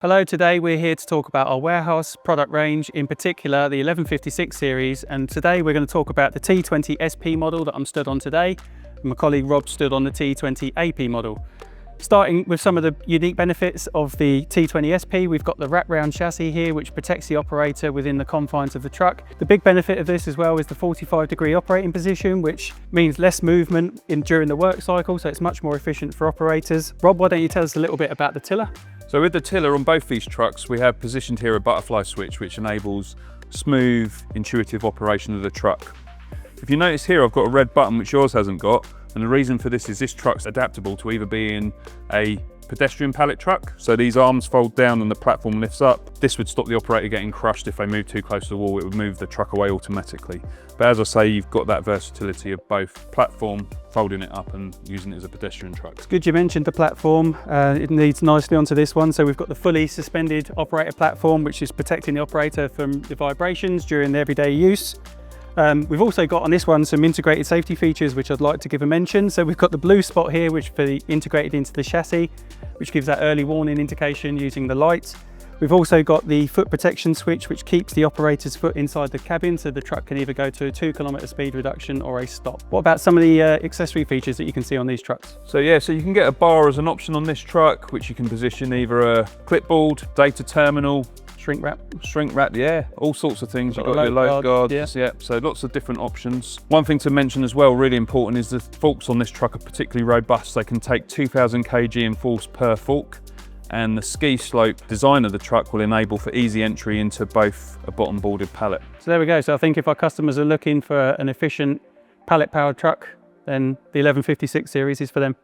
Hello, today we're here to talk about our warehouse product range, in particular the 1156 series, and today we're going to talk about the T20 SP model that I'm stood on today, and my colleague Rob stood on the T20 AP model. Starting with some of the unique benefits of the T20 SP, we've got the wrap-round chassis here which protects the operator within the confines of the truck. The big benefit of this as well is the 45-degree operating position, which means less movement during the work cycle, so it's much more efficient for operators. Rob, why don't you tell us a little bit about the tiller? So with the tiller on both these trucks, we have positioned here a butterfly switch which enables smooth, intuitive operation of the truck. If you notice here, I've got a red button which yours hasn't got, and the reason for this is this truck's adaptable to either be in a pedestrian pallet truck, so these arms fold down and the platform lifts up. This would stop the operator getting crushed if they move too close to the wall. It would move the truck away automatically. But as I say, you've got that versatility of both platform, folding it up and using it as a pedestrian truck. It's good you mentioned the platform. It leads nicely onto this one. So we've got the fully suspended operator platform, which is protecting the operator from the vibrations during their everyday use. We've also got on this one some integrated safety features which I'd like to give a mention. So we've got the blue spot here which is integrated into the chassis, which gives that early warning indication using the lights. We've also got the foot protection switch which keeps the operator's foot inside the cabin, so the truck can either go to a 2-kilometre speed reduction or a stop. What about some of the accessory features that you can see on these trucks? So you can get a bar as an option on this truck, which you can position either a clipboard, data terminal, Shrink wrap, yeah, all sorts of things. You've got your load guards, yeah, so lots of different options. One thing to mention as well, really important, is the forks on this truck are particularly robust. They can take 2,000 kg in force per fork, and the ski slope design of the truck will enable for easy entry into both a bottom boarded pallet. So there we go. So I think if our customers are looking for an efficient pallet powered truck, then the 1156 series is for them.